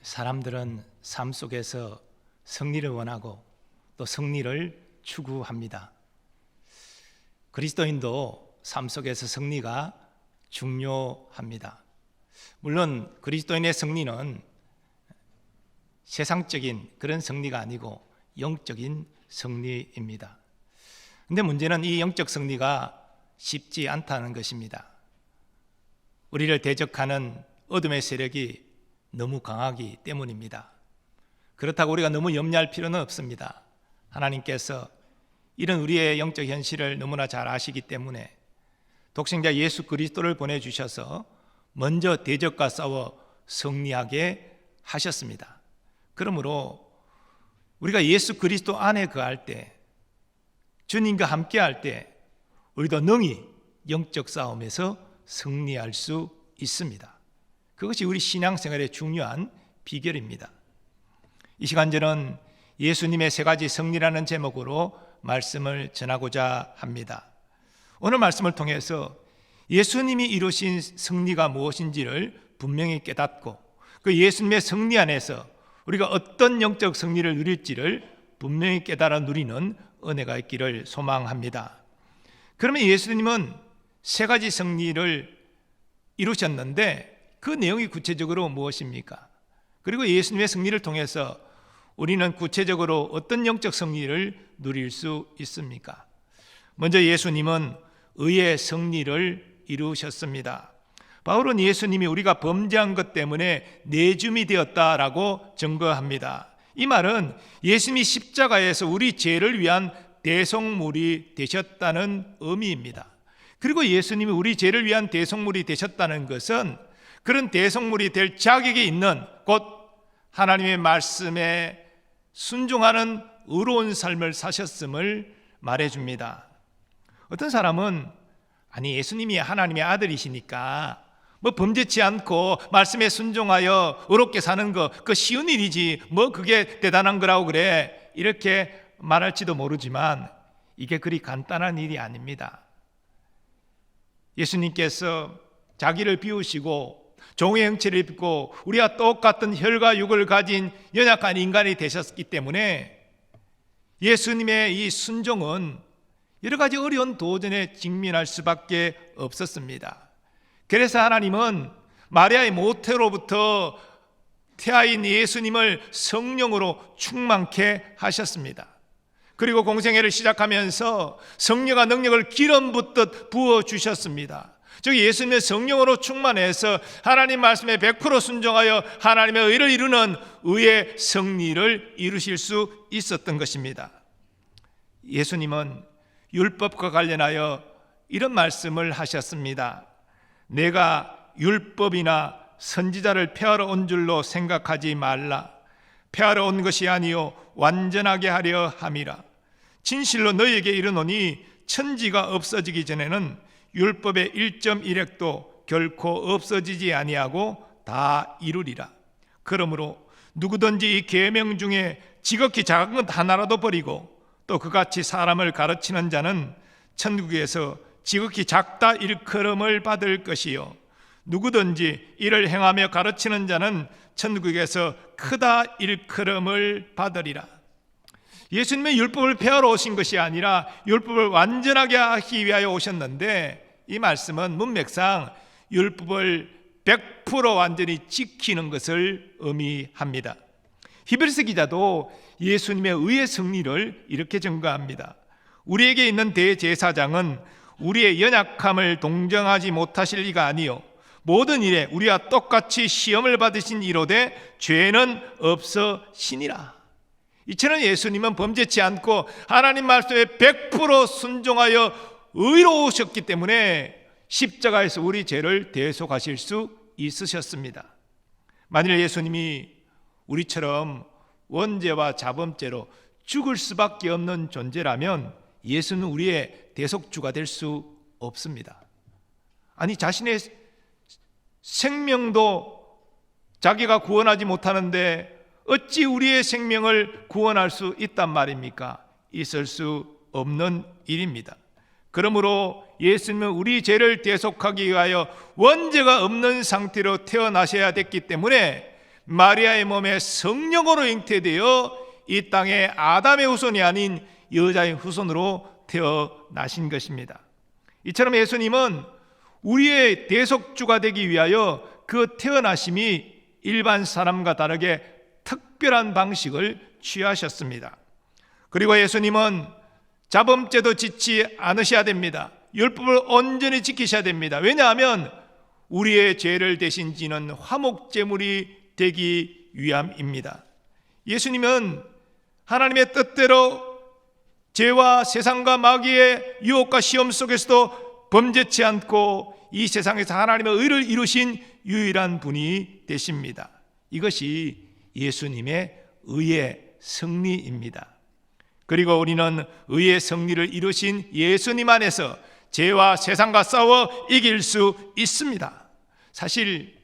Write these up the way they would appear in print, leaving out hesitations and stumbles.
사람들은 삶 속에서 승리를 원하고 또 승리를 추구합니다. 그리스도인도 삶 속에서 승리가 중요합니다. 물론 그리스도인의 승리는 세상적인 그런 승리가 아니고 영적인 승리입니다. 그런데 문제는 이 영적 승리가 쉽지 않다는 것입니다. 우리를 대적하는 어둠의 세력이 너무 강하기 때문입니다. 그렇다고 우리가 너무 염려할 필요는 없습니다. 하나님께서 이런 우리의 영적 현실을 너무나 잘 아시기 때문에 독생자 예수 그리스도를 보내주셔서 먼저 대적과 싸워 승리하게 하셨습니다. 그러므로 우리가 예수 그리스도 안에 거할 때, 주님과 함께 할 때 우리도 능히 영적 싸움에서 승리할 수 있습니다. 그것이 우리 신앙생활의 중요한 비결입니다. 이 시간 저는 예수님의 세 가지 승리라는 제목으로 말씀을 전하고자 합니다. 오늘 말씀을 통해서 예수님이 이루신 승리가 무엇인지를 분명히 깨닫고 그 예수님의 승리 안에서 우리가 어떤 영적 승리를 누릴지를 분명히 깨달아 누리는 은혜가 있기를 소망합니다. 그러면 예수님은 세 가지 승리를 이루셨는데 그 내용이 구체적으로 무엇입니까? 그리고 예수님의 승리를 통해서 우리는 구체적으로 어떤 영적 승리를 누릴 수 있습니까? 먼저 예수님은 의의 승리를 이루셨습니다. 바울은 예수님이 우리가 범죄한 것 때문에 내줌이 되었다라고 증거합니다. 이 말은 예수님이 십자가에서 우리 죄를 위한 대속물이 되셨다는 의미입니다. 그리고 예수님이 우리 죄를 위한 대속물이 되셨다는 것은 그런 대속물이 될 자격이 있는 곧 하나님의 말씀에 순종하는 의로운 삶을 사셨음을 말해줍니다. 어떤 사람은 아니 예수님이 하나님의 아들이시니까 뭐 범죄치 않고 말씀에 순종하여 의롭게 사는 거 그거 쉬운 일이지 뭐 그게 대단한 거라고 그래 이렇게 말할지도 모르지만 이게 그리 간단한 일이 아닙니다. 예수님께서 자기를 비우시고 종의 형체를 입고 우리와 똑같은 혈과 육을 가진 연약한 인간이 되셨기 때문에 예수님의 이 순종은 여러 가지 어려운 도전에 직면할 수밖에 없었습니다. 그래서 하나님은 마리아의 모태로부터 태아인 예수님을 성령으로 충만케 하셨습니다. 그리고 공생애를 시작하면서 성령과 능력을 기름 붓듯 부어주셨습니다. 즉 예수님의 성령으로 충만해서 하나님 말씀에 100% 순종하여 하나님의 의를 이루는 의의 승리를 이루실 수 있었던 것입니다. 예수님은 율법과 관련하여 이런 말씀을 하셨습니다. 내가 율법이나 선지자를 폐하러 온 줄로 생각하지 말라. 폐하러 온 것이 아니요 완전하게 하려 함이라. 진실로 너희에게 이르노니 천지가 없어지기 전에는 율법의 1.1획도 결코 없어지지 아니하고 다 이루리라. 그러므로 누구든지 이 계명 중에 지극히 작은 것 하나라도 버리고 또 그같이 사람을 가르치는 자는 천국에서 지극히 작다 일컬음을 받을 것이요 누구든지 이를 행하며 가르치는 자는 천국에서 크다 일컬음을 받으리라. 예수님의 율법을 폐하러 오신 것이 아니라 율법을 완전하게 하기 위하여 오셨는데 이 말씀은 문맥상 율법을 100% 완전히 지키는 것을 의미합니다. 히브리서 기자도 예수님의 의의 승리를 이렇게 증거합니다. 우리에게 있는 대제사장은 우리의 연약함을 동정하지 못하실 리가 아니요 모든 일에 우리와 똑같이 시험을 받으신 이로되 죄는 없으시니라. 이처럼 예수님은 범죄치 않고 하나님 말씀에 100% 순종하여 의로우셨기 때문에 십자가에서 우리 죄를 대속하실 수 있으셨습니다. 만일 예수님이 우리처럼 원죄와 자범죄로 죽을 수밖에 없는 존재라면 예수는 우리의 대속주가 될 수 없습니다. 아니 자신의 생명도 자기가 구원하지 못하는데 어찌 우리의 생명을 구원할 수 있단 말입니까? 있을 수 없는 일입니다. 그러므로 예수님은 우리 죄를 대속하기 위하여 원죄가 없는 상태로 태어나셔야 됐기 때문에 마리아의 몸에 성령으로 잉태되어 이 땅에 아담의 후손이 아닌 여자의 후손으로 태어나신 것입니다. 이처럼 예수님은 우리의 대속주가 되기 위하여 그 태어나심이 일반 사람과 다르게 특별한 방식을 취하셨습니다. 그리고 예수님은 자범죄도 짓지 않으셔야 됩니다. 율법을 온전히 지키셔야 됩니다. 왜냐하면 우리의 죄를 대신 지는 화목제물이 되기 위함입니다. 예수님은 하나님의 뜻대로 죄와 세상과 마귀의 유혹과 시험 속에서도 범죄치 않고 이 세상에서 하나님의 의를 이루신 유일한 분이 되십니다. 이것이 예수님의 의의 승리입니다. 그리고 우리는 의의 승리를 이루신 예수님 안에서 죄와 세상과 싸워 이길 수 있습니다. 사실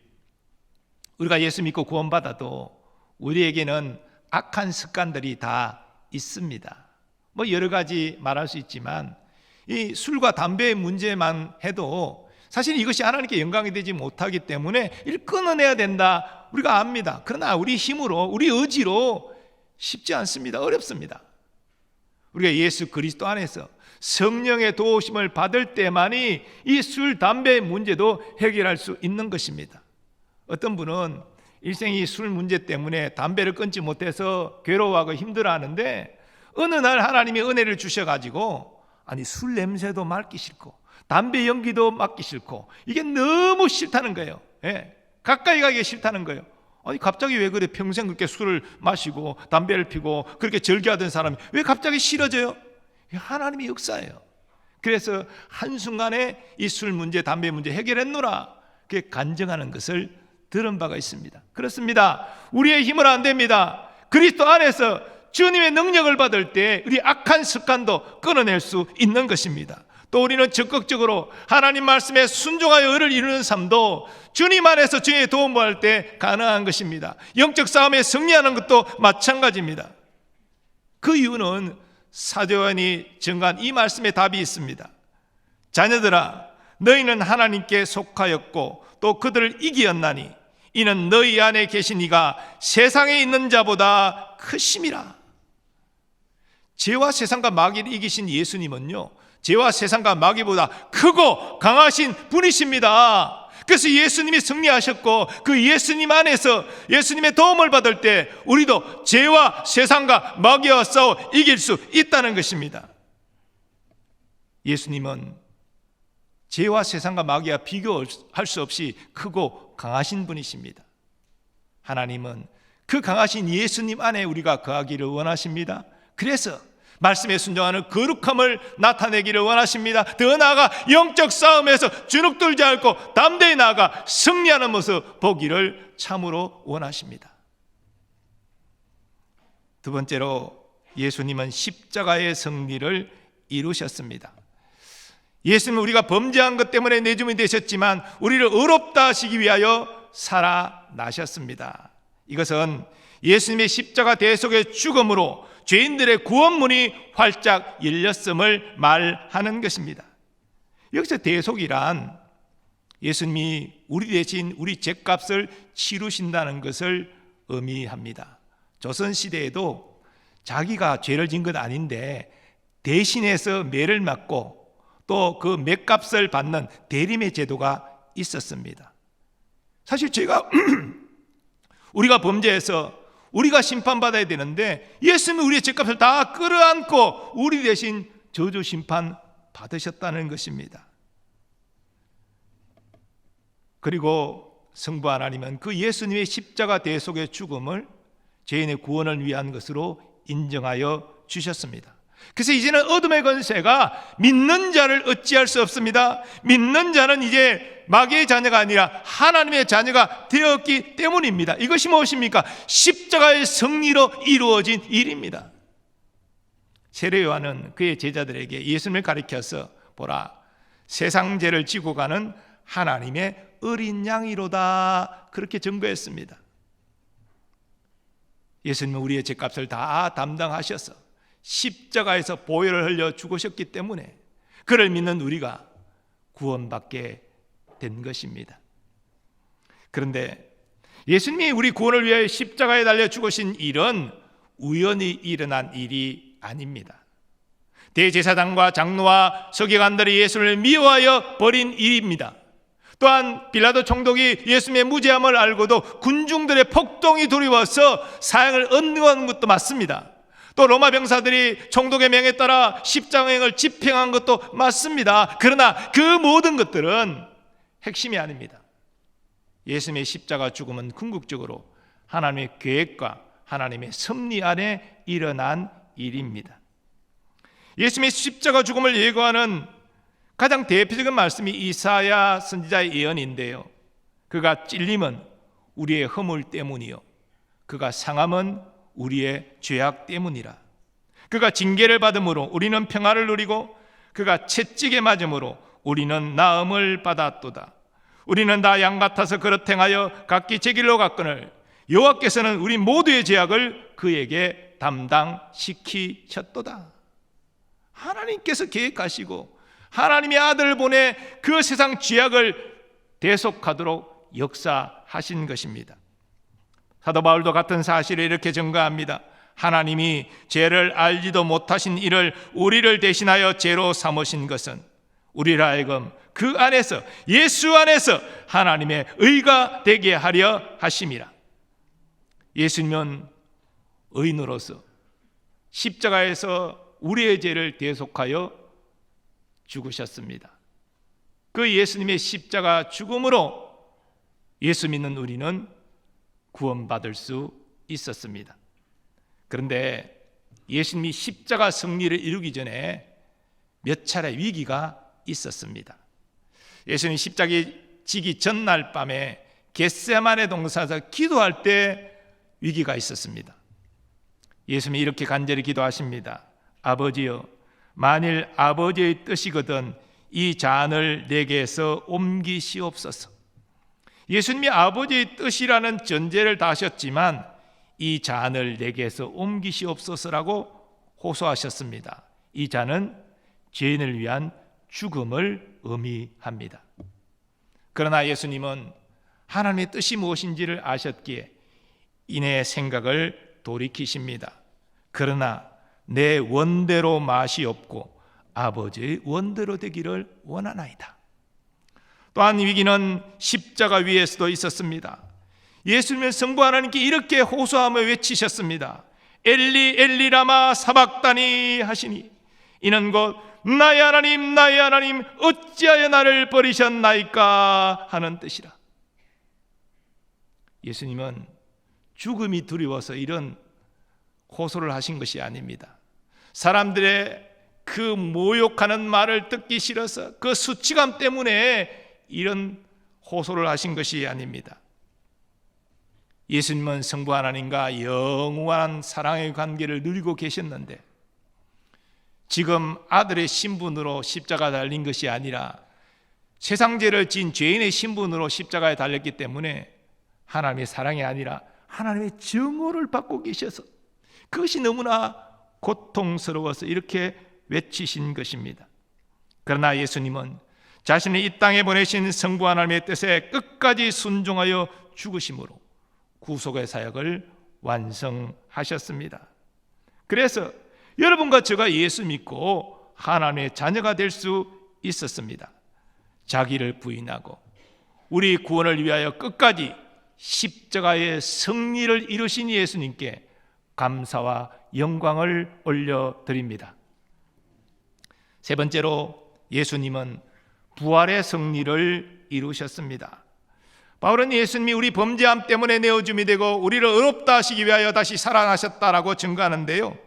우리가 예수 믿고 구원받아도 우리에게는 악한 습관들이 다 있습니다. 여러 가지 말할 수 있지만 이 술과 담배의 문제만 해도 사실 이것이 하나님께 영광이 되지 못하기 때문에 이를 끊어내야 된다, 우리가 압니다. 그러나 우리 힘으로, 우리 의지로 쉽지 않습니다. 어렵습니다. 우리가 예수 그리스도 안에서 성령의 도우심을 받을 때만이 이 술, 담배의 문제도 해결할 수 있는 것입니다. 어떤 분은 일생이 술 문제 때문에 담배를 끊지 못해서 괴로워하고 힘들어하는데 어느 날 하나님이 은혜를 주셔가지고 술 냄새도 맡기 싫고 담배 연기도 맡기 싫고 이게 너무 싫다는 거예요. 가까이 가기 싫다는 거예요. 갑자기 왜 그래? 평생 그렇게 술을 마시고 담배를 피고 그렇게 절개하던 사람이 왜 갑자기 싫어져요? 하나님의 역사예요. 그래서 한순간에 이 술 문제, 담배 문제 해결했노라, 그게 간증하는 것을 들은 바가 있습니다. 그렇습니다. 우리의 힘은 안 됩니다. 그리스도 안에서 주님의 능력을 받을 때 우리 악한 습관도 끊어낼 수 있는 것입니다. 또 우리는 적극적으로 하나님 말씀에 순종하여 의를 이루는 삶도 주님 안에서 주님의 도움을 받을 때 가능한 것입니다. 영적 싸움에 승리하는 것도 마찬가지입니다. 그 이유는 사도 요한이 증거한 이 말씀에 답이 있습니다. 자녀들아, 너희는 하나님께 속하였고 또 그들을 이기었나니 이는 너희 안에 계신 이가 세상에 있는 자보다 크심이라. 죄와 세상과 마귀를 이기신 예수님은요, 죄와 세상과 마귀보다 크고 강하신 분이십니다. 그래서 예수님이 승리하셨고 그 예수님 안에서 예수님의 도움을 받을 때 우리도 죄와 세상과 마귀와 싸워 이길 수 있다는 것입니다. 예수님은 죄와 세상과 마귀와 비교할 수 없이 크고 강하신 분이십니다. 하나님은 그 강하신 예수님 안에 우리가 거하기를 원하십니다. 그래서 말씀에 순종하는 거룩함을 나타내기를 원하십니다. 더 나아가 영적 싸움에서 주눅들지 않고 담대히 나아가 승리하는 모습 보기를 참으로 원하십니다. 두 번째로 예수님은 십자가의 승리를 이루셨습니다. 예수님은 우리가 범죄한 것 때문에 내주민이 되셨지만 우리를 의롭다 하시기 위하여 살아나셨습니다. 이것은 예수님의 십자가 대속의 죽음으로 죄인들의 구원문이 활짝 열렸음을 말하는 것입니다. 여기서 대속이란 예수님이 우리 대신 우리 죄값을 치르신다는 것을 의미합니다. 조선시대에도 자기가 죄를 지은 건 아닌데 대신해서 매를 맞고 또 그 맷값을 받는 대림의 제도가 있었습니다. 사실 죄가 우리가 범죄해서 우리가 심판받아야 되는데 예수님이 우리의 죄값을 다 끌어안고 우리 대신 저주 심판 받으셨다는 것입니다. 그리고 성부 하나님은 그 예수님의 십자가 대속의 죽음을 죄인의 구원을 위한 것으로 인정하여 주셨습니다. 그래서 이제는 어둠의 권세가 믿는 자를 어찌할 수 없습니다. 믿는 자는 이제 마귀의 자녀가 아니라 하나님의 자녀가 되었기 때문입니다. 이것이 무엇입니까? 십자가의 승리로 이루어진 일입니다. 세례 요한은 그의 제자들에게 예수님을 가리켜서 보라, 세상 죄를 지고 가는 하나님의 어린 양이로다, 그렇게 증거했습니다. 예수님은 우리의 죄값을 다 담당하셔서 십자가에서 보혈을 흘려 죽으셨기 때문에 그를 믿는 우리가 구원받게 된 것입니다. 그런데 예수님이 우리 구원을 위해 십자가에 달려 죽으신 일은 우연히 일어난 일이 아닙니다. 대제사장과 장로와 서기관들이 예수를 미워하여 버린 일입니다. 또한 빌라도 총독이 예수님의 무죄함을 알고도 군중들의 폭동이 두려워서 사형을 언도한 것도 맞습니다. 또 로마 병사들이 총독의 명에 따라 십자가행을 집행한 것도 맞습니다. 그러나 그 모든 것들은 핵심이 아닙니다. 예수님의 십자가 죽음은 궁극적으로 하나님의 계획과 하나님의 섭리 안에 일어난 일입니다. 예수님의 십자가 죽음을 예고하는 가장 대표적인 말씀이 이사야 선지자의 예언인데요. 그가 찔림은 우리의 허물 때문이요 그가 상함은 우리의 죄악 때문이라. 그가 징계를 받음으로 우리는 평화를 누리고 그가 채찍에 맞음으로 우리는 나음을 받았도다. 우리는 다 양 같아서 그릇 행하여 각기 제 길로 갔거늘 여호와께서는 우리 모두의 죄악을 그에게 담당시키셨도다. 하나님께서 계획하시고 하나님의 아들을 보내 그 세상 죄악을 대속하도록 역사하신 것입니다. 사도 바울도 같은 사실을 이렇게 증거합니다. 하나님이 죄를 알지도 못하신 이를 우리를 대신하여 죄로 삼으신 것은 우리를 하여금 그 안에서 예수 안에서 하나님의 의가 되게 하려 하심이라. 예수님은 의인으로서 십자가에서 우리의 죄를 대속하여 죽으셨습니다. 그 예수님의 십자가 죽음으로 예수 믿는 우리는 구원받을 수 있었습니다. 그런데 예수님이 십자가 승리를 이루기 전에 몇 차례 위기가 있었습니다. 예수님이 십자가 지기 전날 밤에 겟세마네 동산에서 기도할 때 위기가 있었습니다. 예수님이 이렇게 간절히 기도하십니다. 아버지여, 만일 아버지의 뜻이거든 이 잔을 내게서 옮기시옵소서. 예수님이 아버지의 뜻이라는 전제를 다하셨지만 이 잔을 내게서 옮기시옵소서라고 호소하셨습니다. 이 잔은 죄인을 위한 죽음을 의미합니다. 그러나 예수님은 하나님의 뜻이 무엇인지를 아셨기에 이내 생각을 돌이키십니다. 그러나 내 원대로 맛이 없고 아버지의 원대로 되기를 원하나이다. 또한 위기는 십자가 위에서도 있었습니다. 예수님은 성부 하나님께 이렇게 호소하며 외치셨습니다. 엘리 엘리 라마 사박다니 하시니 이는 곧 나의 하나님 나의 하나님 어찌하여 나를 버리셨나이까 하는 뜻이라. 예수님은 죽음이 두려워서 이런 호소를 하신 것이 아닙니다. 사람들의 그 모욕하는 말을 듣기 싫어서 그 수치감 때문에 이런 호소를 하신 것이 아닙니다. 예수님은 성부 하나님과 영원한 사랑의 관계를 누리고 계셨는데 지금 아들의 신분으로 십자가에 달린 것이 아니라 세상 죄를 지은 죄인의 신분으로 십자가에 달렸기 때문에 하나님의 사랑이 아니라 하나님의 증오를 받고 계셔서 그것이 너무나 고통스러워서 이렇게 외치신 것입니다. 그러나 예수님은 자신을 이 땅에 보내신 성부 하나님의 뜻에 끝까지 순종하여 죽으심으로 구속의 사역을 완성하셨습니다. 그래서 여러분과 제가 예수 믿고 하나님의 자녀가 될 수 있었습니다. 자기를 부인하고 우리 구원을 위하여 끝까지 십자가의 승리를 이루신 예수님께 감사와 영광을 올려드립니다. 세 번째로 예수님은 부활의 승리를 이루셨습니다. 바울은 예수님이 우리 범죄함 때문에 내어줌이 되고 우리를 의롭다 하시기 위하여 다시 살아나셨다라고 증거하는데요,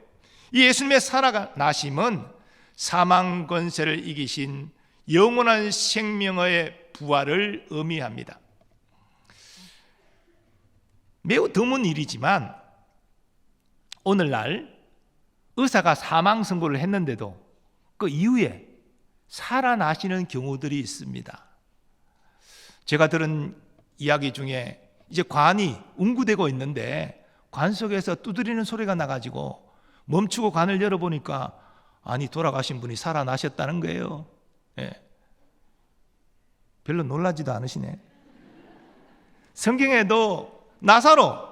이 예수님의 살아나심은 사망 권세를 이기신 영원한 생명의 부활을 의미합니다. 매우 드문 일이지만 오늘날 의사가 사망 선고를 했는데도 그 이후에 살아나시는 경우들이 있습니다. 제가 들은 이야기 중에 이제 관이 웅구되고 있는데 관 속에서 두드리는 소리가 나가지고 멈추고 관을 열어보니까 아니 돌아가신 분이 살아나셨다는 거예요. 예. 별로 놀라지도 않으시네. 성경에도 나사로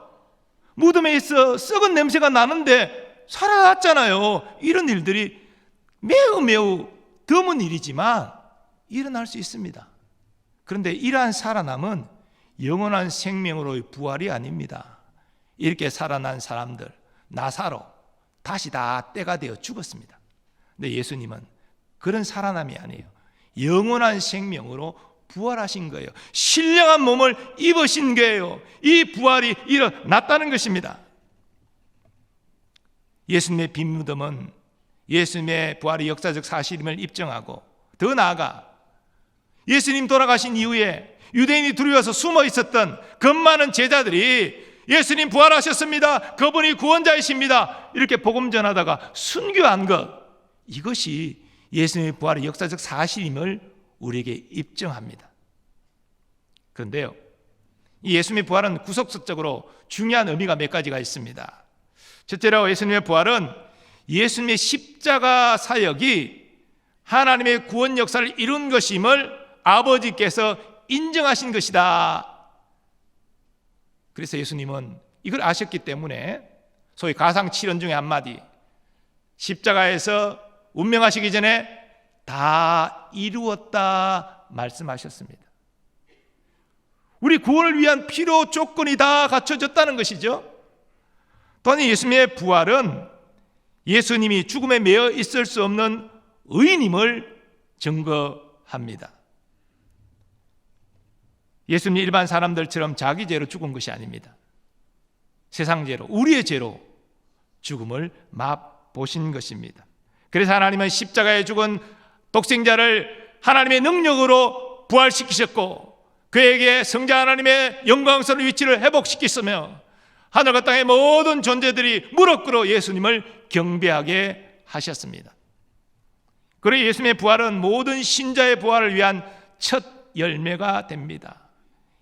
무덤에 있어 썩은 냄새가 나는데 살아났잖아요. 이런 일들이 매우 드문 일이지만 일어날 수 있습니다. 그런데 이러한 살아남은 영원한 생명으로의 부활이 아닙니다. 이렇게 살아난 사람들, 나사로 다시 다 때가 되어 죽었습니다. 근데 예수님은 그런 살아남이 아니에요. 영원한 생명으로 부활하신 거예요. 신령한 몸을 입으신 거예요. 이 부활이 일어났다는 것입니다. 예수님의 빈 무덤은 예수님의 부활이 역사적 사실임을 입증하고, 더 나아가 예수님 돌아가신 이후에 유대인이 두려워서 숨어 있었던 겁 많은 제자들이 예수님 부활하셨습니다, 그분이 구원자이십니다, 이렇게 복음 전하다가 순교한 것, 이것이 예수님의 부활의 역사적 사실임을 우리에게 입증합니다. 그런데요, 이 예수님의 부활은 구속적으로 중요한 의미가 몇 가지가 있습니다. 첫째로 예수님의 부활은 예수님의 십자가 사역이 하나님의 구원 역사를 이룬 것임을 아버지께서 인정하신 것이다. 그래서 예수님은 이걸 아셨기 때문에 소위 가상칠언 중에 한마디, 십자가에서 운명하시기 전에 다 이루었다 말씀하셨습니다. 우리 구원을 위한 필요 조건이 다 갖춰졌다는 것이죠. 또한 예수님의 부활은 예수님이 죽음에 매여 있을 수 없는 의인임을 증거합니다. 예수님이 일반 사람들처럼 자기 죄로 죽은 것이 아닙니다. 세상 죄로, 우리의 죄로 죽음을 맛보신 것입니다. 그래서 하나님은 십자가에 죽은 독생자를 하나님의 능력으로 부활시키셨고, 그에게 성자 하나님의 영광스러운 위치를 회복시키시며 하늘과 땅의 모든 존재들이 무릎 꿇어 예수님을 경배하게 하셨습니다. 그리고 예수님의 부활은 모든 신자의 부활을 위한 첫 열매가 됩니다.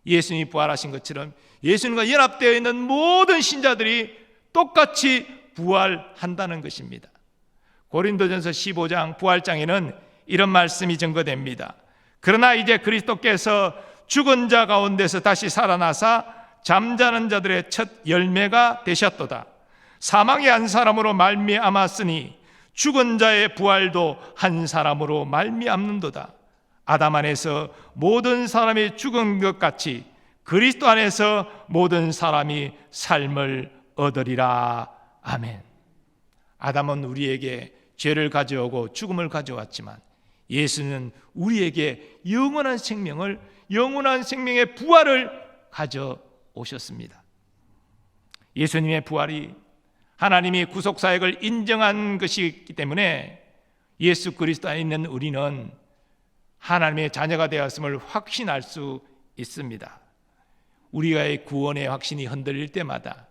예수님이 부활하신 것처럼 예수님과 연합되어 있는 모든 신자들이 똑같이 부활한다는 것입니다. 고린도전서 15장 부활장에는 이런 말씀이 증거됩니다. 그러나 이제 그리스도께서 죽은 자 가운데서 다시 살아나사 잠자는 자들의 첫 열매가 되셨도다. 사망이 한 사람으로 말미암았으니 죽은 자의 부활도 한 사람으로 말미암는도다. 아담 안에서 모든 사람이 죽은 것 같이 그리스도 안에서 모든 사람이 삶을 얻으리라. 아멘. 아담은 우리에게 죄를 가져오고 죽음을 가져왔지만 예수는 우리에게 영원한 생명을, 영원한 생명의 부활을 가져오셨습니다. 예수님의 부활이 하나님이 구속사역을 인정한 것이기 때문에 예수 그리스도 안에 있는 우리는 하나님의 자녀가 되었음을 확신할 수 있습니다. 우리의 구원의 확신이 흔들릴 때마다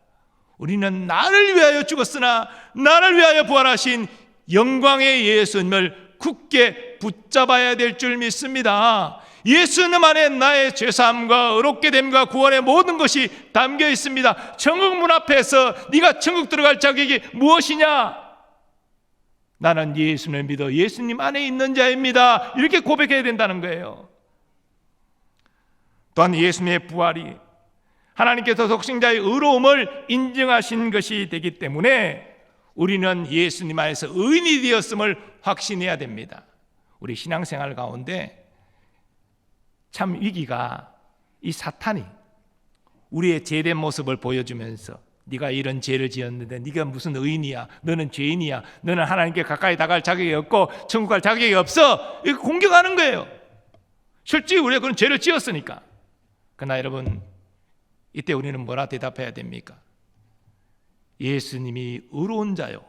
우리는 나를 위하여 죽었으나 나를 위하여 부활하신 영광의 예수님을 굳게 붙잡아야 될 줄 믿습니다. 예수님 안에 나의 죄사함과 의롭게 됨과 구원의 모든 것이 담겨 있습니다. 천국 문 앞에서 네가 천국 들어갈 자격이 무엇이냐? 나는 예수님을 믿어 예수님 안에 있는 자입니다. 이렇게 고백해야 된다는 거예요. 또한 예수님의 부활이 하나님께서 독생자의 의로움을 인정하신 것이 되기 때문에 우리는 예수님 안에서 의인이 되었음을 확신해야 됩니다. 우리 신앙생활 가운데 참 위기가, 이 사탄이 우리의 죄된 모습을 보여주면서 네가 이런 죄를 지었는데 네가 무슨 의인이야, 너는 죄인이야, 너는 하나님께 가까이 다가갈 자격이 없고 천국 갈 자격이 없어, 이렇게 공격하는 거예요. 실제 우리가 그런 죄를 지었으니까. 그러나 여러분, 이때 우리는 뭐라 대답해야 됩니까? 예수님이 의로운 자요,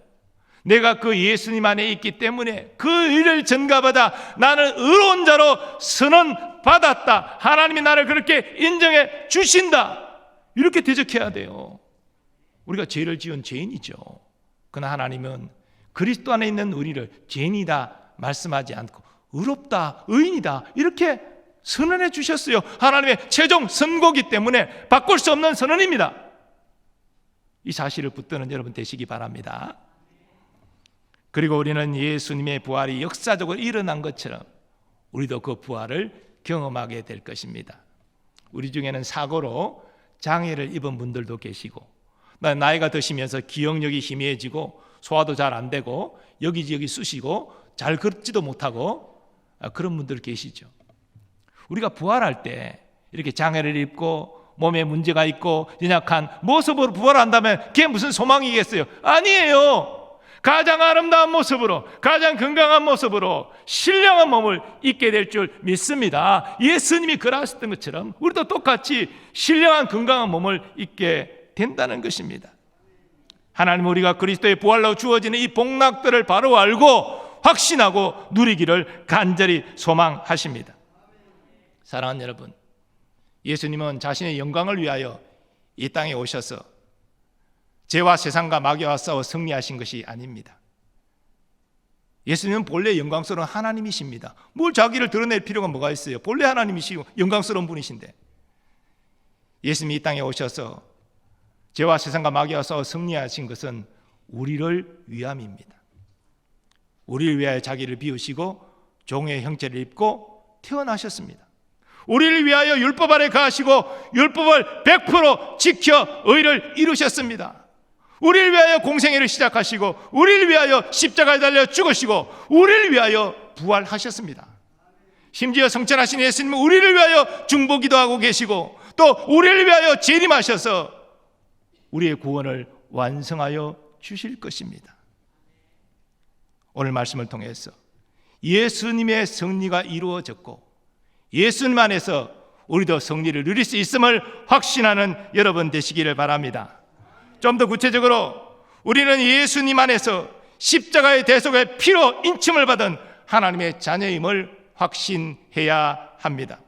내가 그 예수님 안에 있기 때문에 그 의를 전가받아 나는 의로운 자로 선언받았다. 하나님이 나를 그렇게 인정해 주신다. 이렇게 대적해야 돼요. 우리가 죄를 지은 죄인이죠. 그러나 하나님은 그리스도 안에 있는 우리를 죄인이다 말씀하지 않고 의롭다, 의인이다 이렇게 선언해 주셨어요. 하나님의 최종 선고기 때문에 바꿀 수 없는 선언입니다. 이 사실을 붙드는 여러분 되시기 바랍니다. 그리고 우리는 예수님의 부활이 역사적으로 일어난 것처럼 우리도 그 부활을 경험하게 될 것입니다. 우리 중에는 사고로 장애를 입은 분들도 계시고, 나이가 드시면서 기억력이 희미해지고 소화도 잘 안 되고 여기저기 쑤시고 잘 걷지도 못하고 그런 분들 계시죠. 우리가 부활할 때 이렇게 장애를 입고 몸에 문제가 있고 연약한 모습으로 부활한다면 그게 무슨 소망이겠어요? 아니에요. 가장 아름다운 모습으로, 가장 건강한 모습으로 신령한 몸을 입게 될 줄 믿습니다. 예수님이 그러하셨던 것처럼 우리도 똑같이 신령한 건강한 몸을 입게 된다는 것입니다. 하나님, 우리가 그리스도의 부활로 주어지는 이 복락들을 바로 알고 확신하고 누리기를 간절히 소망하십니다. 사랑하는 여러분, 예수님은 자신의 영광을 위하여 이 땅에 오셔서 죄와 세상과 마귀와 싸워 승리하신 것이 아닙니다. 예수님은 본래 영광스러운 하나님이십니다. 뭘 자기를 드러낼 필요가 뭐가 있어요? 본래 하나님이시고 영광스러운 분이신데, 예수님이 이 땅에 오셔서 죄와 세상과 마귀와 싸워 승리하신 것은 우리를 위함입니다. 우리를 위하여 자기를 비우시고 종의 형체를 입고 태어나셨습니다. 우리를 위하여 율법 아래 가시고 율법을 100% 지켜 의를 이루셨습니다. 우리를 위하여 공생애를 시작하시고 우리를 위하여 십자가에 달려 죽으시고 우리를 위하여 부활하셨습니다. 심지어 성천하신 예수님은 우리를 위하여 중보기도 하고 계시고 또 우리를 위하여 재림하셔서 우리의 구원을 완성하여 주실 것입니다. 오늘 말씀을 통해서 예수님의 승리가 이루어졌고 예수님 안에서 우리도 승리를 누릴 수 있음을 확신하는 여러분 되시기를 바랍니다. 좀 더 구체적으로 우리는 예수님 안에서 십자가의 대속의 피로 인침을 받은 하나님의 자녀임을 확신해야 합니다.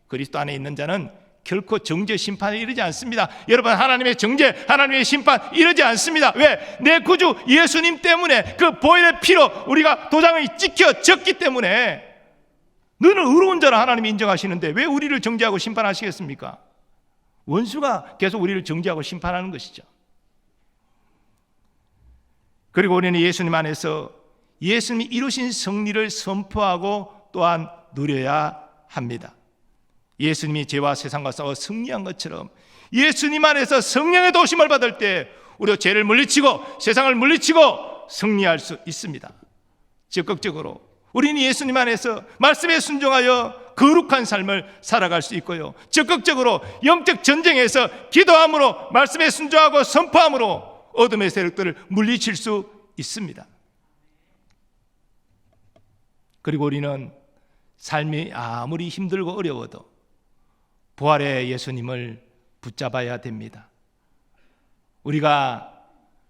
그리스도 안에 있는 자는 결코 정죄 심판에 이르지 않습니다. 여러분, 하나님의 정죄, 하나님의 심판 이르지 않습니다. 왜? 내 구주 예수님 때문에, 그 보혈의 피로 우리가 도장을 찍혀졌기 때문에 너는 의로운 자라 하나님이 인정하시는데 왜 우리를 정죄하고 심판하시겠습니까? 원수가 계속 우리를 정죄하고 심판하는 것이죠. 그리고 우리는 예수님 안에서 예수님이 이루신 승리를 선포하고 또한 누려야 합니다. 예수님이 죄와 세상과 싸워 승리한 것처럼 예수님 안에서 성령의 도심을 받을 때 우리가 죄를 물리치고 세상을 물리치고 승리할 수 있습니다. 적극적으로 우리는 예수님 안에서 말씀에 순종하여 거룩한 삶을 살아갈 수 있고요, 적극적으로 영적 전쟁에서 기도함으로 말씀에 순종하고 선포함으로 어둠의 세력들을 물리칠 수 있습니다. 그리고 우리는 삶이 아무리 힘들고 어려워도 부활의 예수님을 붙잡아야 됩니다. 우리가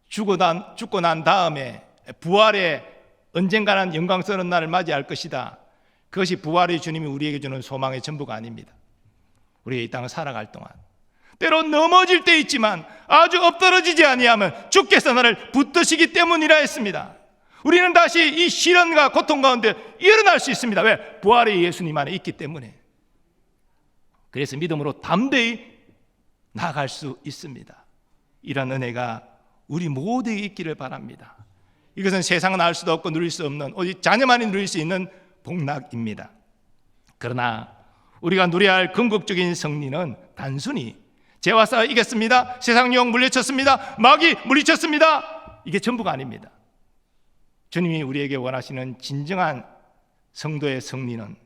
죽고 난 다음에 부활의 언젠가는 영광스러운 날을 맞이할 것이다. 그것이 부활의 주님이 우리에게 주는 소망의 전부가 아닙니다. 우리가 이 땅을 살아갈 동안 때로 넘어질 때 있지만 아주 엎드러지지 아니하면 주께서 나를 붙드시기 때문이라 했습니다. 우리는 다시 이 시련과 고통 가운데 일어날 수 있습니다. 왜? 부활의 예수님 안에 있기 때문에. 그래서 믿음으로 담대히 나아갈 수 있습니다. 이런 은혜가 우리 모두에게 있기를 바랍니다. 이것은 세상은 알 수도 없고 누릴 수 없는 오직 자녀만이 누릴 수 있는 복락입니다. 그러나 우리가 누려야 할 궁극적인 승리는 단순히 죄와 싸워 이겼습니다, 세상 유혹 물리쳤습니다, 마귀 물리쳤습니다, 이게 전부가 아닙니다. 주님이 우리에게 원하시는 진정한 성도의 승리는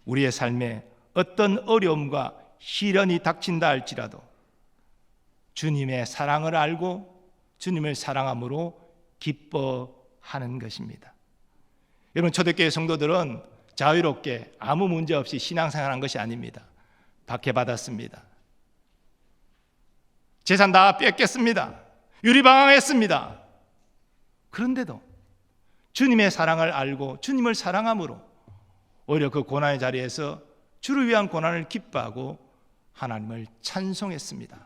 우리의 삶에 어떤 어려움과 시련이 닥친다 할지라도 주님의 사랑을 알고 주님을 사랑함으로 기뻐하는 것입니다. 여러분, 초대교회 성도들은 자유롭게 아무 문제 없이 신앙생활한 것이 아닙니다. 박해받았습니다. 재산 다 뺏겼습니다. 유리방황했습니다. 그런데도 주님의 사랑을 알고 주님을 사랑함으로 오히려 그 고난의 자리에서 주를 위한 고난을 기뻐하고 하나님을 찬송했습니다.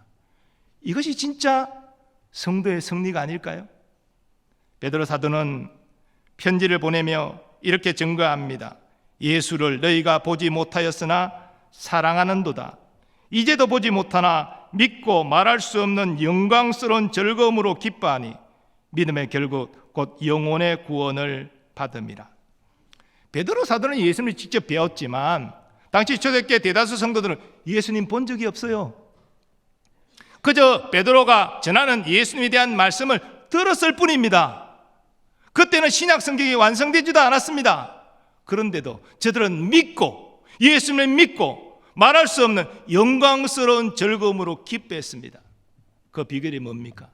이것이 진짜 성도의 승리가 아닐까요? 베드로 사도는 편지를 보내며 이렇게 증거합니다. 예수를 너희가 보지 못하였으나 사랑하는도다. 이제도 보지 못하나 믿고 말할 수 없는 영광스러운 즐거움으로 기뻐하니 믿음의 결국 곧 영혼의 구원을 받음이라. 베드로 사도는 예수님을 직접 배웠지만 당시 초대교회 대다수 성도들은 예수님 본 적이 없어요. 그저 베드로가 전하는 예수님에 대한 말씀을 들었을 뿐입니다. 그때는 신약 성경이 완성되지도 않았습니다. 그런데도 저들은 믿고 예수님을 믿고 말할 수 없는 영광스러운 즐거움으로 기뻐했습니다. 그 비결이 뭡니까?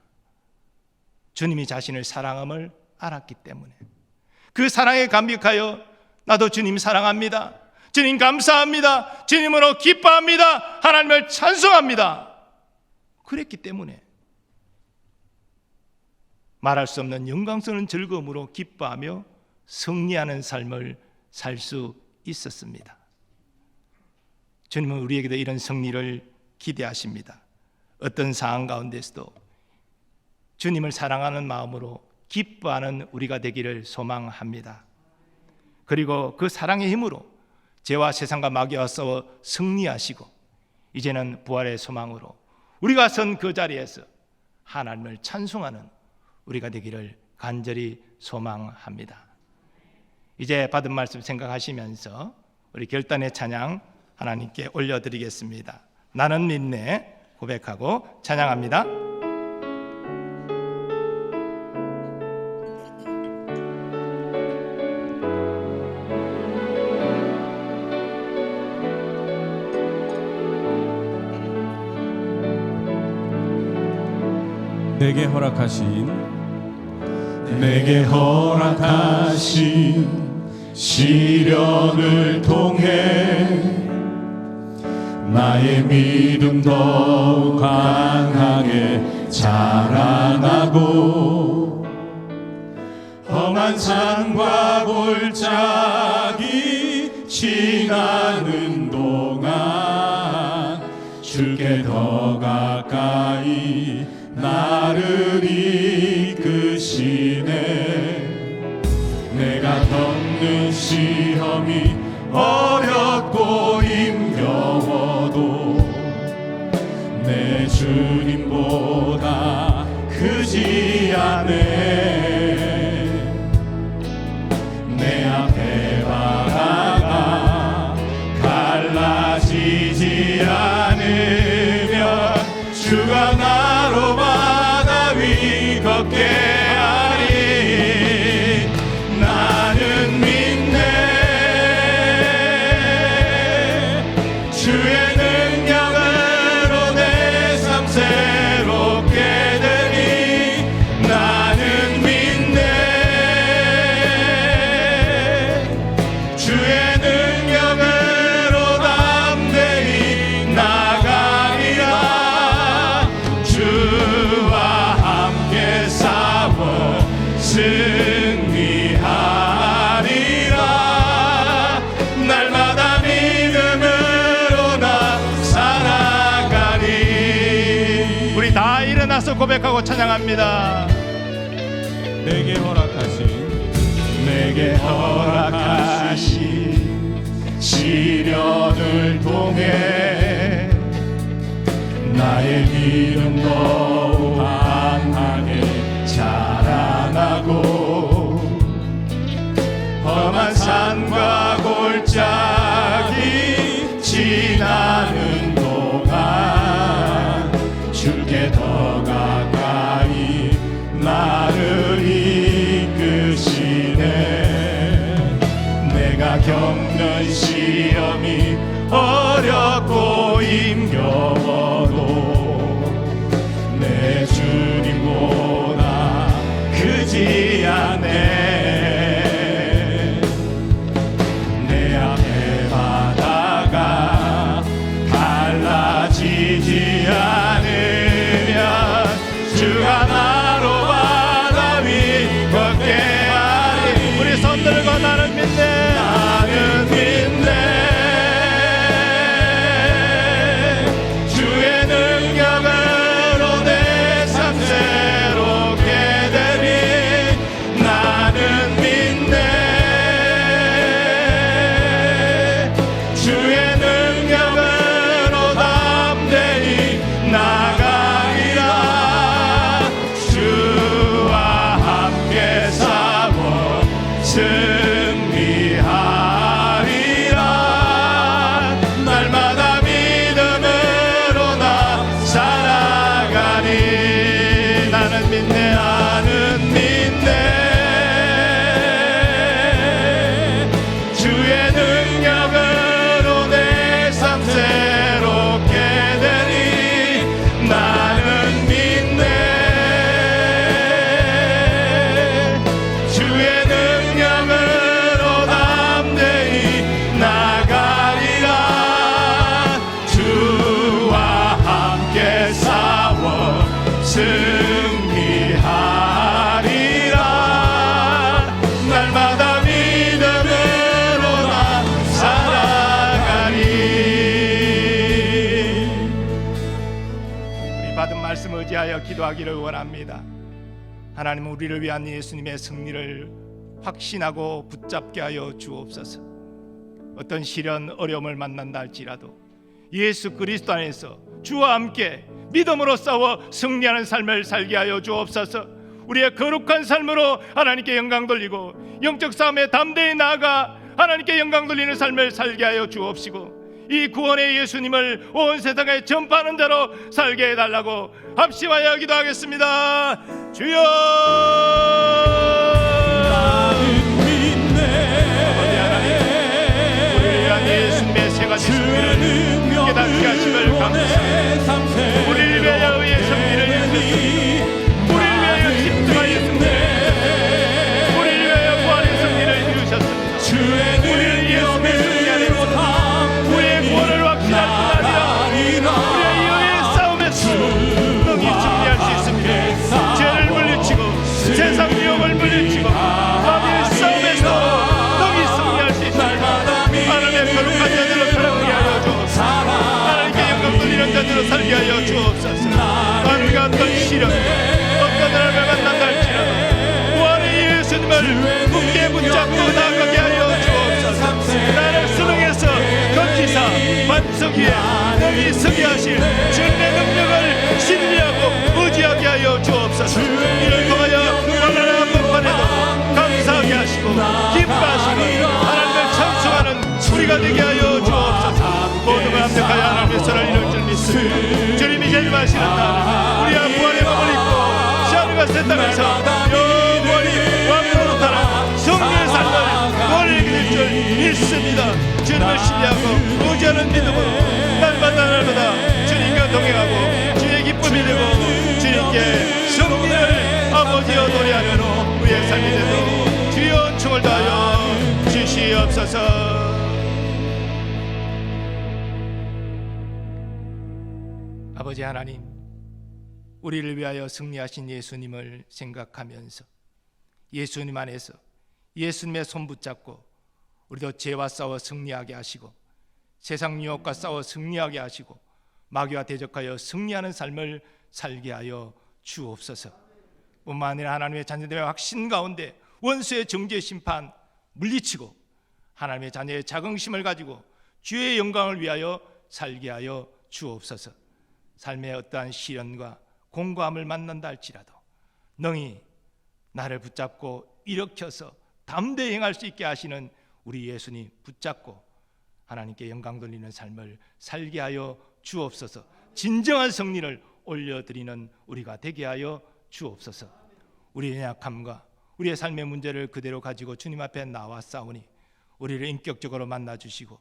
주님이 자신을 사랑함을 알았기 때문에 그 사랑에 감격하여 나도 주님 사랑합니다, 주님 감사합니다, 주님으로 기뻐합니다, 하나님을 찬송합니다, 그랬기 때문에 말할 수 없는 영광스러운 즐거움으로 기뻐하며 승리하는 삶을 살 수 있었습니다. 주님은 우리에게도 이런 승리를 기대하십니다. 어떤 상황 가운데서도 주님을 사랑하는 마음으로 기뻐하는 우리가 되기를 소망합니다. 그리고 그 사랑의 힘으로 죄와 세상과 마귀와 싸워 승리하시고 이제는 부활의 소망으로 우리가 선 그 자리에서 하나님을 찬송하는 우리가 되기를 간절히 소망합니다. 이제 받은 말씀 생각하시면서 우리 결단의 찬양 하나님께 올려드리겠습니다. 나는 믿네 고백하고 찬양합니다. 내게 허락하신 시련을 통해 나의 믿음 더욱 강하게 자라나고 험한 산과 골짜기 지나는 동안 주께 더 가까이 나를 이끄시네. 내가 겪는 시험이 어렵고 힘겨워도 내 주님보다 크지 않네. 내 앞에 바다가 갈라지지 않으면 주가 나로 바다 위 걷게 하리. 나는 믿네. 주의 능력으로 내 삶 새롭게 되리. 나는 믿네. 주의 능력으로 담대히 나가리라. 주와 함께 싸워 승리하리라. 날마다 믿음으로 나 살아가리. 우리 다 일어나서 고백하고 찬양합니다. 내게 허락하신 시련을 통해 나의 믿음 더욱 강하게 자라나고 험한 산과 골짜기 지나는 동안 주께 더 가까이 나를 이끄시네. 내가 겪는 시험이 어렵고 힘겨워도 내 주님보다 크지 않네. 내 앞에 바다가 갈라지지 않으면 주가 나로 바다 위 걷게 하리. 우리 손 들고 나는 믿네. 나는 믿네. 주의 능력으로 내 삶 새롭게 되리. 나는 믿네. 주의 능력으로 담대히 나가리라. 나는 믿네 나는 믿네 주의 능력으로 내 삶 새롭게 되리 나는 믿네 주의 능력으로 담대히 나가리라 주와 함께 싸워 승리하리라 날마다 믿음으로 나 살아가리. 우리 받은 말씀 의지하여 기도하기를 원합니다. 하나님은 우리를 위한 예수님의 승리를 확신하고 붙잡게 하여 주옵소서. 어떤 시련 어려움을 만난다 할지라도 예수 그리스도 안에서 주와 함께 믿음으로 싸워 승리하는 삶을 살게 하여 주옵소서. 우리의 거룩한 삶으로 하나님께 영광 돌리고 영적 싸움에 담대히 나아가 하나님께 영광 돌리는 삶을 살게 하여 주옵시고 이 구원의 예수님을 온 세상에 전파하는 자로 살게 해달라고 합심하여 기도하겠습니다. 주여 아버지 하나님, 우리를 위한 예수님의 세 가지 승리를 깨닫게 하심을 감사합니다. 우리를 위하여 의의 승리를 주셨습니다. 우리를 위하여 십자가의 승리를 주셨습니다. 우리를 위하여 부활의 승리를 주셨습니다. 우리를 예수님의 승리 안에서 우리의 구원을 확신할 뿐 아니라 우리의 의의 싸움에서 능히 승리할 수 있습니다. 죄를 물리치고 세상 유혹을 물리치고 마귀의 싸움에서 능히 승리할 수 있습니다. 하나님의 거룩한 자들로 살게 하여 주옵소서. 하나님께 영광 돌리는 자들로 살게 하여 주옵소서. 우리가 어떤 시련 어떤 사람을 만난다 할지라도 구원의 예수님을 굳게 붙잡고 나아가게 하여 주옵소서. 나를 수능에서 건지사 반석 위에 능히 서게 하실 주님의 능력을 신뢰하고 의지하게 하여 주옵소서. 이를 통하여 오늘의 한번판에도 감사하게 하시고 기뻐하시고 하나님을 찬송하는 우리가 되게 하여 주옵소서. 모두가 합력하여 하나님의 선을 이룰 줄 믿습니다. 주님이 제일하시는 날 우리가 부활의 몸을 입고 시험과 새 땅에서 영원히 왕으로 살아 승리의 삶을 누리게 될 줄 믿습니다. 주님을 신뢰하고 의지하는 믿음으로 날마다 주님과 동행하고 주의 기쁨이 되고 주님께 승리를 아버지여 노래하는 우리의 삶이 되도록 주여 은총을 다하여 주시옵소서. 아버지 하나님, 우리를 위하여 승리하신 예수님을 생각하면서 예수님 안에서 예수님의 손 붙잡고 우리도 죄와 싸워 승리하게 하시고 세상 유혹과 싸워 승리하게 하시고 마귀와 대적하여 승리하는 삶을 살게 하여 주옵소서. 뿐만 아니라 하나님의 자녀들의 확신 가운데 원수의 정죄 심판 물리치고 하나님의 자녀의 자긍심을 가지고 주의 영광을 위하여 살게 하여 주옵소서. 삶의 어떠한 시련과 공고함을 만난다 할지라도 능히 나를 붙잡고 일으켜서 담대히 행할 수 있게 하시는 우리 예수님 붙잡고 하나님께 영광 돌리는 삶을 살게 하여 주옵소서. 진정한 승리를 올려드리는 우리가 되게 하여 주옵소서. 우리의 약함과 우리의 삶의 문제를 그대로 가지고 주님 앞에 나와 싸우니 우리를 인격적으로 만나주시고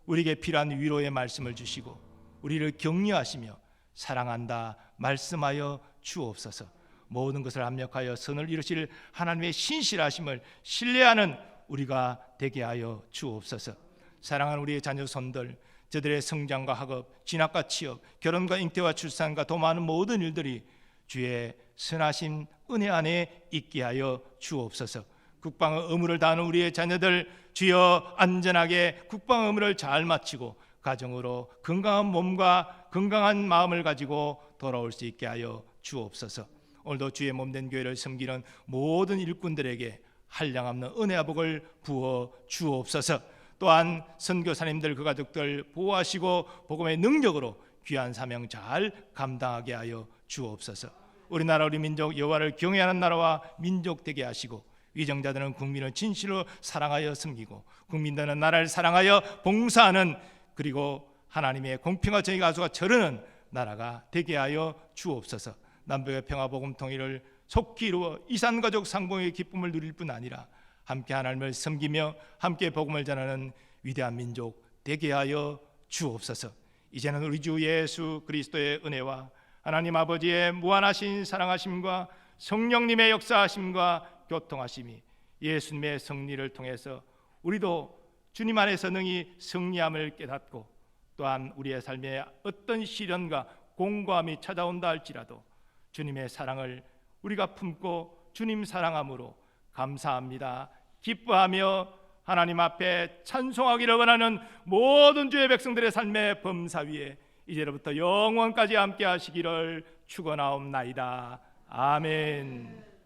우리에게 필요한 위로의 말씀을 주시고 우리를 격려하시며 사랑한다 말씀하여 주옵소서. 모든 것을 합력하여 선을 이루실 하나님의 신실하심을 신뢰하는 우리가 되게 하여 주옵소서. 사랑하는 우리의 자녀 손들, 저들의 성장과 학업, 진학과 취업, 결혼과 잉태와 출산과 더 많은 모든 일들이 주의 선하신 은혜 안에 있게 하여 주옵소서. 국방의 의무를 다하는 우리의 자녀들 주여 안전하게 국방의 의무를 잘 마치고 가정으로 건강한 몸과 건강한 마음을 가지고 돌아올 수 있게 하여 주옵소서. 오늘도 주의 몸된 교회를 섬기는 모든 일꾼들에게 한량없는 은혜와 복을 부어 주옵소서. 또한 선교사님들 그 가족들 보호하시고 복음의 능력으로 귀한 사명 잘 감당하게 하여 주옵소서. 우리나라 우리 민족 여호와를 경외하는 나라와 민족 되게 하시고 위정자들은 국민을 진실로 사랑하여 섬기고 국민들은 나라를 사랑하여 봉사하는 그리고 하나님의 공평과 정의가 가수가 저르는 나라가 되게 하여 주옵소서. 남북의 평화 복음 통일을 속히 이루어 이산가족 상봉의 기쁨을 누릴 뿐 아니라 함께 하나님을 섬기며 함께 복음을 전하는 위대한 민족 되게 하여 주옵소서. 이제는 우리 주 예수 그리스도의 은혜와 하나님 아버지의 무한하신 사랑하심과 성령님의 역사하심과 교통하심이 예수님의 승리를 통해서 우리도 주님 안에서 능히 승리함을 깨닫고 또한 우리의 삶에 어떤 시련과 공고함이 찾아온다 할지라도 주님의 사랑을 우리가 품고 주님 사랑함으로 감사합니다 기뻐하며 하나님 앞에 찬송하기를 원하는 모든 주의 백성들의 삶의 범사 위에 이제로부터 영원까지 함께 하시기를 축원하옵나이다. 아멘.